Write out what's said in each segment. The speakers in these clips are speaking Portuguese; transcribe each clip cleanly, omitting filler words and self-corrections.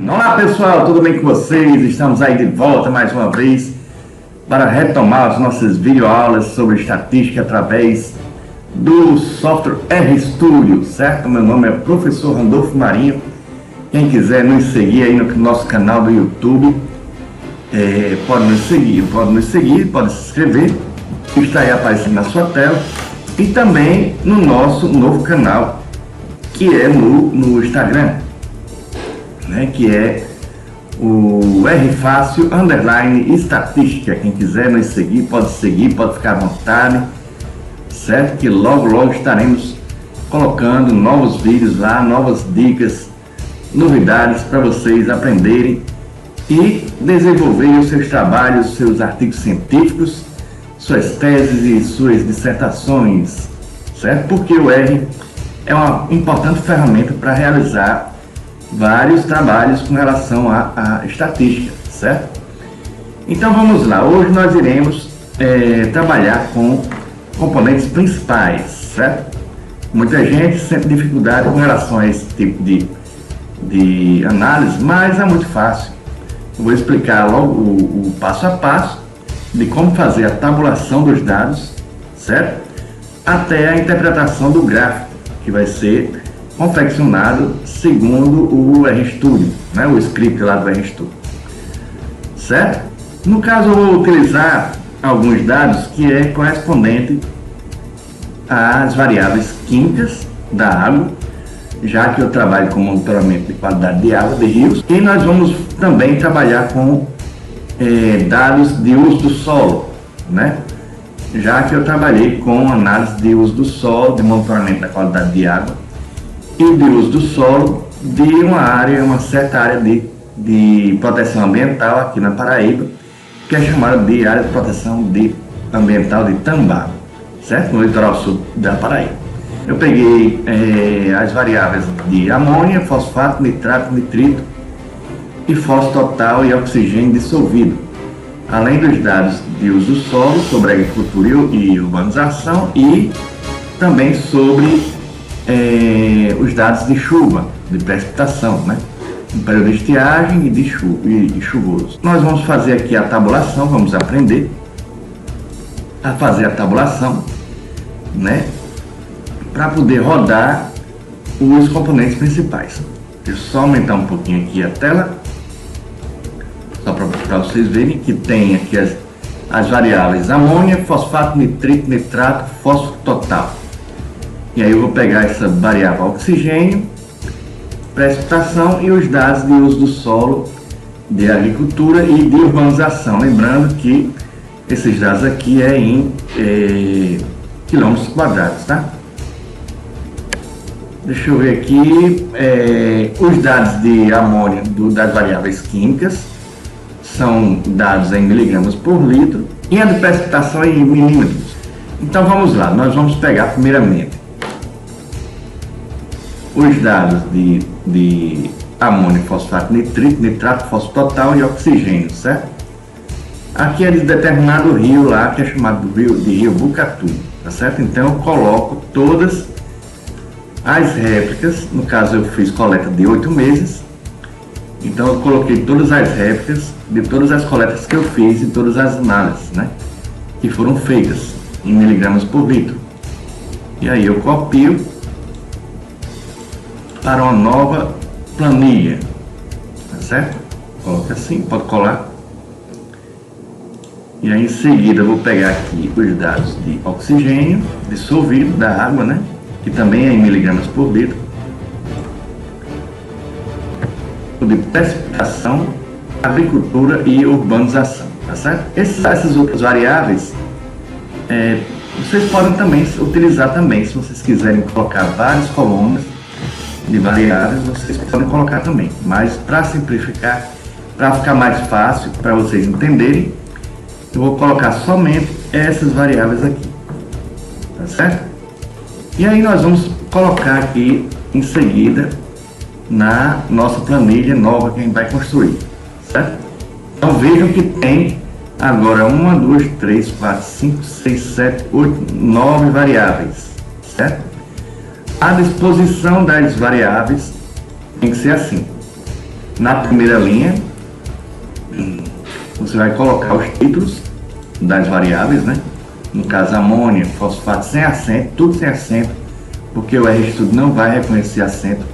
Olá pessoal, tudo bem com vocês? Estamos aí de volta mais uma vez para retomar as nossas videoaulas sobre estatística através do software RStudio, certo? Meu nome é professor Randolfo Marinho. Quem quiser nos seguir aí no nosso canal do YouTube, pode nos seguir, pode se inscrever, está aí aparecendo na sua tela, e também no nosso novo canal, que é no Instagram, né, que é o rfácil_estatística. Quem quiser nos seguir, pode ficar à vontade, certo? Que logo estaremos colocando novos vídeos lá, novas dicas, novidades para vocês aprenderem e desenvolverem os seus trabalhos, seus artigos científicos, suas teses e suas dissertações, certo? Porque o R é uma importante ferramenta para realizar vários trabalhos com relação à estatística, certo? Então vamos lá, hoje nós iremos trabalhar com componentes principais, certo? Muita gente sente dificuldade com relação a esse tipo de análise, mas é muito fácil. Eu vou explicar logo o passo a passo de como fazer a tabulação dos dados, certo? Até a interpretação do gráfico, que vai ser confeccionado segundo o RStudio, né? O script lá do RStudio, certo? No caso eu vou utilizar alguns dados que é correspondente às variáveis químicas da água, já que eu trabalho com monitoramento de qualidade de água de rios, e nós vamos também trabalhar com dados de uso do solo, né? Já que eu trabalhei com análise de uso do solo, de monitoramento da qualidade de água e de uso do solo de uma certa área de proteção ambiental aqui na Paraíba, que é chamada de área de proteção ambiental de Tambaba, certo? No litoral sul da Paraíba. Eu peguei as variáveis de amônia, fosfato, nitrato, nitrito e fósforo total e oxigênio dissolvido, além dos dados de uso do solo, sobre agricultura e urbanização, e também sobre os dados de chuva, de precipitação, né? No período de estiagem e de chuvoso. Nós vamos fazer aqui a tabulação, vamos aprender a fazer a tabulação, né? Para poder rodar os componentes principais. Deixa eu só aumentar um pouquinho aqui a tela, só para vocês verem que tem aqui as variáveis amônia, fosfato, nitrito, nitrato, fósforo total. E aí eu vou pegar essa variável oxigênio, precipitação e os dados de uso do solo, de agricultura e de urbanização. Lembrando que esses dados aqui é em quilômetros quadrados, tá? Deixa eu ver aqui, os dados de amônia das variáveis químicas são dados em miligramas por litro e a de precipitação em milímetros. Então vamos lá, nós vamos pegar primeiramente os dados de amônia, fosfato, nitrito, nitrato, fósforo total e oxigênio, certo? Aqui é de determinado rio lá, que é chamado de rio Bucatu, tá certo? Então eu coloco todas as réplicas, no caso eu fiz coleta de 8 meses, então eu coloquei todas as réplicas de todas as coletas que eu fiz e todas as análises, né, que foram feitas em miligramas por litro. E aí eu copio para uma nova planilha, tá certo? Coloca assim, pode colar. E aí em seguida eu vou pegar aqui os dados de oxigênio dissolvido da água, né, que também é em miligramas por litro, de precipitação, agricultura e urbanização, tá certo? Essas outras variáveis vocês podem também utilizar também, se vocês quiserem colocar várias colunas de variáveis, vocês podem colocar também, mas para simplificar, para ficar mais fácil para vocês entenderem, eu vou colocar somente essas variáveis aqui, tá certo? E aí nós vamos colocar aqui em seguida na nossa planilha nova que a gente vai construir, certo? Então vejam que tem agora 1, 2, 3, 4, 5, 6, 7, 8, 9 variáveis, certo? A disposição das variáveis tem que ser assim. Na primeira linha, você vai colocar os títulos das variáveis, né? No caso, amônia, fosfato sem acento, tudo sem acento, porque o RStudio não vai reconhecer acento,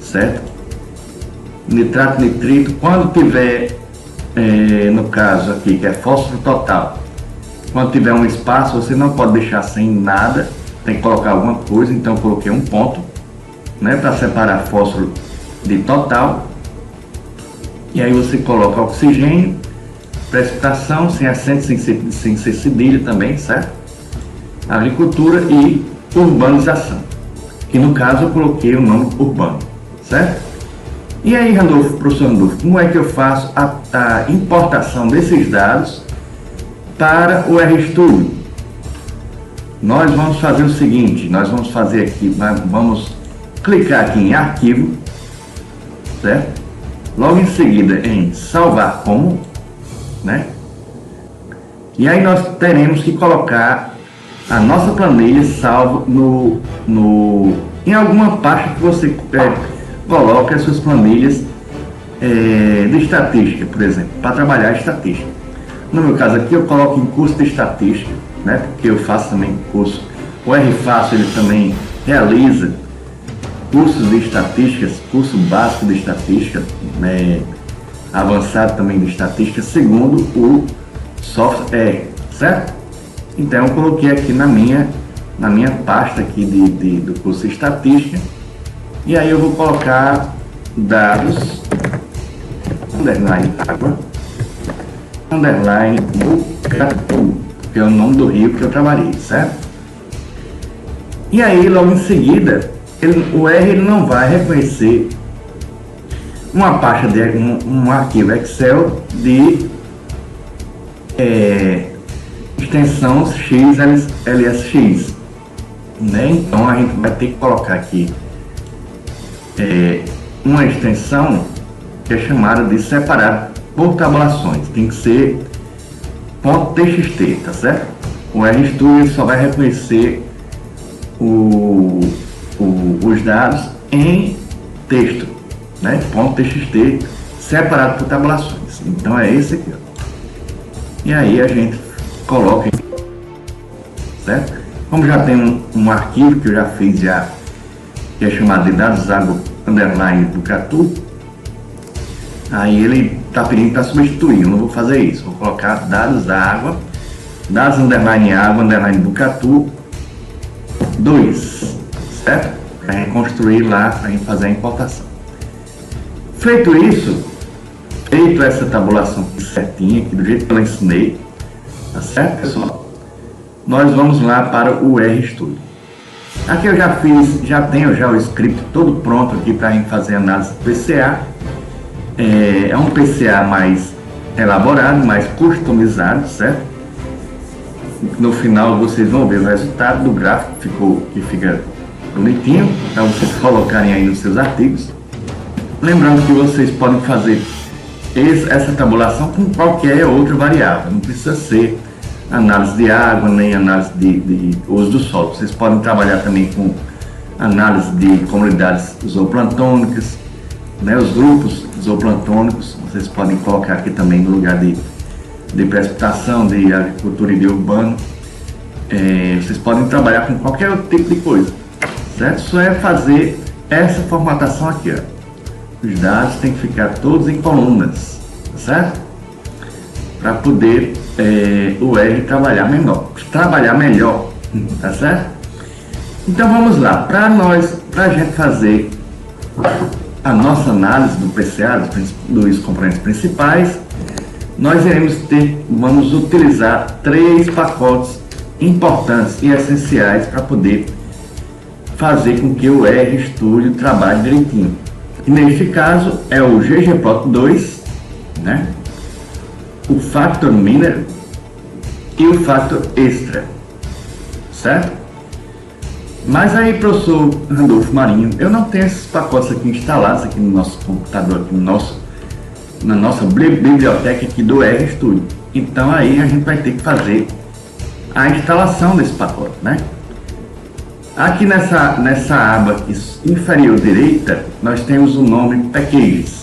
certo? Nitrato, nitrito, quando tiver, no caso aqui, que é fósforo total, quando tiver um espaço, você não pode deixar sem nada, tem que colocar alguma coisa, então eu coloquei um ponto, né, para separar fósforo de total. E aí você coloca oxigênio, precipitação, sem acento, sem ser cedilha também, certo? Agricultura e urbanização, que no caso eu coloquei o nome urbano, certo? E aí, Randolfo, professor Randolfo, como é que eu faço a importação desses dados para o RStudio? Nós vamos fazer o seguinte, nós vamos fazer aqui, vamos clicar aqui em arquivo, certo? Logo em seguida em salvar como, né? E aí nós teremos que colocar a nossa planilha salvo em alguma parte que você coloque as suas planilhas de estatística, por exemplo, para trabalhar estatística. No meu caso aqui eu coloco em curso de estatística, né? Porque eu faço também curso, o RFácil ele também realiza cursos de estatísticas, curso básico de estatística, avançado também de estatística, segundo o software, certo? Então eu coloquei aqui na minha pasta aqui do curso de estatística, e aí eu vou colocar dados, underline água, underline Bucatu, que é o nome do rio que eu trabalhei, certo? E aí logo em seguida, o R ele não vai reconhecer uma pasta de um arquivo Excel de extensão XLSX, né? Então a gente vai ter que colocar aqui uma extensão que é chamada de separado por tabulações, tem que ser .txt, tá certo? O RStudio só vai reconhecer os dados em texto, né? .txt separado por tabulações. Então é esse aqui, ó. E aí a gente coloca, certo? Como já tem um arquivo que eu já fiz que é chamado de dados água underline Bucatu, aí ele está pedindo para substituir. Eu não vou fazer isso, vou colocar dados água, dados underline água underline Bucatu 2, certo? Para a gente construir lá, para a gente fazer a importação. Feito isso, feito essa tabulação certinha, aqui do jeito que eu ensinei, tá certo, pessoal? Nós vamos lá para o RStudio. Aqui eu já tenho o script todo pronto aqui para a gente fazer análise do PCA. É um PCA mais elaborado, mais customizado, certo? No final vocês vão ver o resultado do gráfico que fica bonitinho, para vocês colocarem aí nos seus artigos. Lembrando que vocês podem fazer essa tabulação com qualquer outra variável, não precisa ser análise de água, nem análise de uso do solo. Vocês podem trabalhar também com análise de comunidades zooplantônicas, né, os grupos zooplantônicos, vocês podem colocar aqui também no lugar de precipitação, de agricultura e de urbano. Vocês podem trabalhar com qualquer outro tipo de coisa, certo? Só é fazer essa formatação aqui, ó. Os dados têm que ficar todos em colunas, certo? Para poder o R trabalhar melhor, tá certo? Então vamos lá, para a gente fazer a nossa análise do PCA, dos componentes principais, nós vamos utilizar 3 pacotes importantes e essenciais para poder fazer com que o RStudio trabalhe direitinho. E neste caso é o ggplot2, né? O Factor Miner e o Factor Extra, certo? Mas aí, professor Randolfo Marinho, eu não tenho esses pacotes aqui instalados aqui no nosso computador, aqui na nossa biblioteca aqui do RStudio. Então aí a gente vai ter que fazer a instalação desse pacote, né? Aqui nessa aba inferior direita, nós temos o nome Packages.